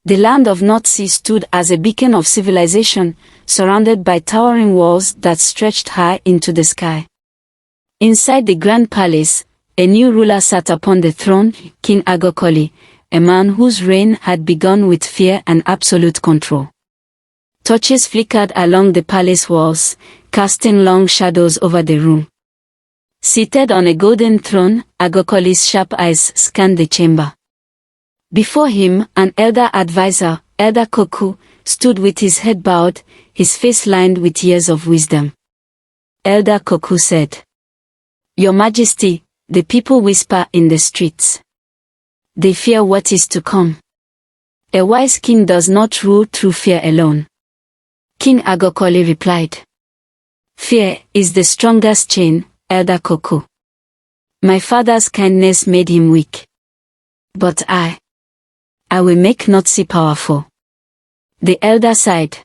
The land of Notsie stood as a beacon of civilization, surrounded by towering walls that stretched high into the sky. Inside the grand palace, a new ruler sat upon the throne, King Agorkorli, a man whose reign had begun with fear and absolute control. Torches flickered along the palace walls, casting long shadows over the room. Seated on a golden throne, Agorkorli's sharp eyes scanned the chamber. Before him, an elder advisor, Elder Koku, stood with his head bowed, his face lined with years of wisdom. Elder Koku said, "Your Majesty, the people whisper in the streets. They fear what is to come. A wise king does not rule through fear alone." King Agorkorli replied, "Fear is the strongest chain, Elder Koku. My father's kindness made him weak. But I will make Notsie powerful." The elder sighed.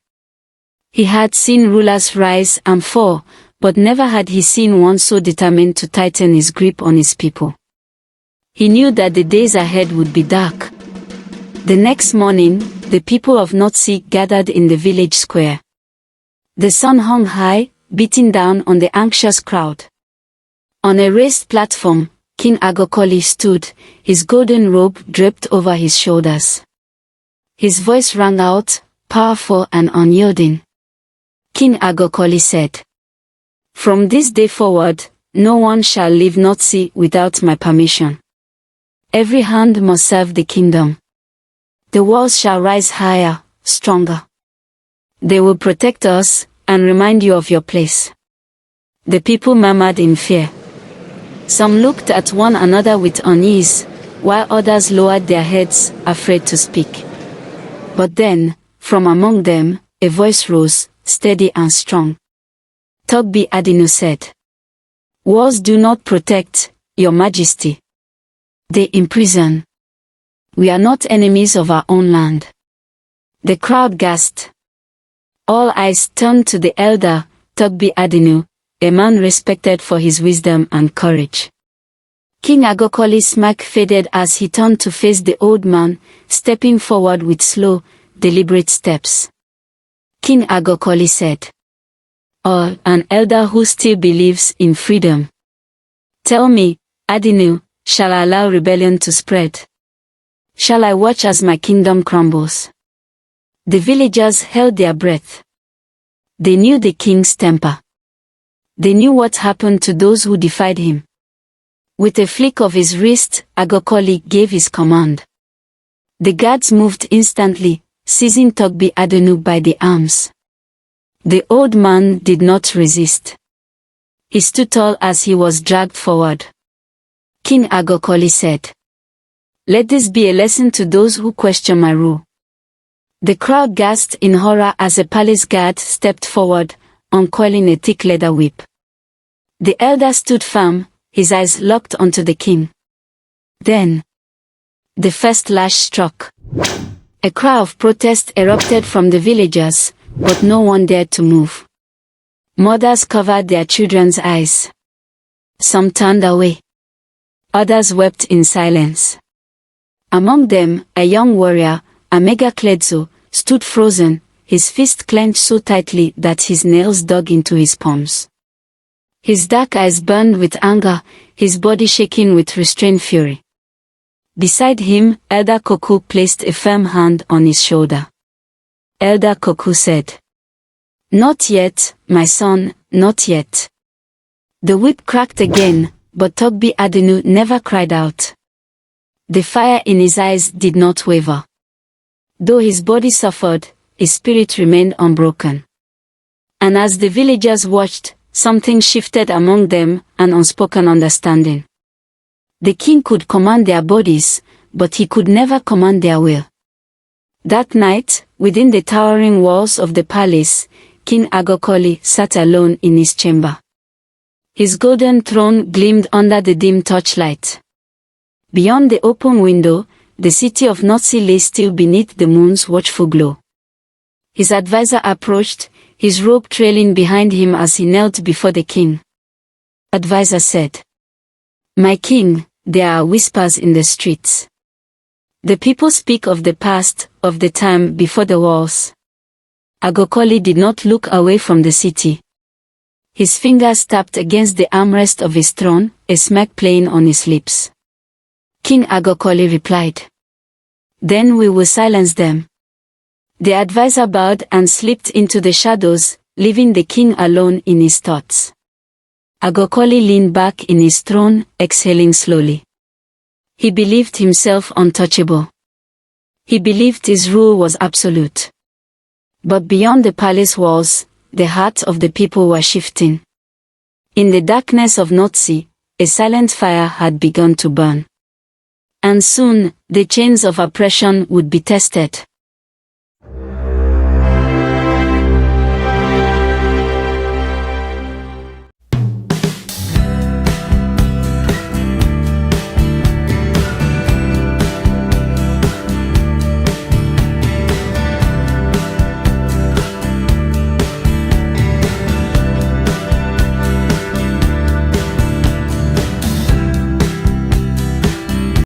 He had seen rulers rise and fall, but never had he seen one so determined to tighten his grip on his people. He knew that the days ahead would be dark. The next morning, the people of Notsie gathered in the village square. The sun hung high, beating down on the anxious crowd. On a raised platform, King Agorkorli stood, his golden robe draped over his shoulders. His voice rang out, powerful and unyielding. King Agorkorli said, "From this day forward, no one shall leave Notsie without my permission. Every hand must serve the kingdom. The walls shall rise higher, stronger. They will protect us and remind you of your place." The people murmured in fear. Some looked at one another with unease, while others lowered their heads, afraid to speak. But then, from among them, a voice rose, steady and strong. Togbi Adinu said, "Walls do not protect, Your Majesty. They imprison. We are not enemies of our own land." The crowd gasped. All eyes turned to the elder, Togbi Adinu, a man respected for his wisdom and courage. King Agorkorli's smirk faded as he turned to face the old man, stepping forward with slow, deliberate steps. King Agorkorli said, "Oh, an elder who still believes in freedom. Tell me, Adinu, shall I allow rebellion to spread? Shall I watch as my kingdom crumbles?" The villagers held their breath. They knew the king's temper. They knew what happened to those who defied him. With a flick of his wrist, Agorkorli gave his command. The guards moved instantly, seizing Togbi Adinu by the arms. The old man did not resist. He stood tall as he was dragged forward. King Agorkorli said, "Let this be a lesson to those who question my rule." The crowd gasped in horror as a palace guard stepped forward, uncoiling a thick leather whip. The elder stood firm, his eyes locked onto the king. Then, the first lash struck. A cry of protest erupted from the villagers, but no one dared to move. Mothers covered their children's eyes. Some turned away. Others wept in silence. Among them, a young warrior, Amega Kledso, stood frozen, his fist clenched so tightly that his nails dug into his palms. His dark eyes burned with anger, his body shaking with restrained fury. Beside him, Elder Koku placed a firm hand on his shoulder. Elder Koku said, "Not yet, my son, not yet." The whip cracked again, but Togbi Adinu never cried out. The fire in his eyes did not waver. Though his body suffered, his spirit remained unbroken. And as the villagers watched, something shifted among them, an unspoken understanding. The king could command their bodies, but he could never command their will. That night, within the towering walls of the palace, King Agorkorli sat alone in his chamber. His golden throne gleamed under the dim torchlight. Beyond the open window, the city of Notsie lay still beneath the moon's watchful glow. His advisor approached, his robe trailing behind him as he knelt before the king. Advisor said, "My king, there are whispers in the streets. The people speak of the past, of the time before the walls. Agorkorli did not look away from the city. His fingers tapped against the armrest of his throne, a smirk playing on his lips. King Agorkorli replied. Then we will silence them. The advisor bowed and slipped into the shadows, leaving the king alone in his thoughts. Agorkorli leaned back in his throne, exhaling slowly. He believed himself untouchable. He believed his rule was absolute. But beyond the palace walls, the hearts of the people were shifting. In the darkness of Notsie, a silent fire had begun to burn. And soon, the chains of oppression would be tested.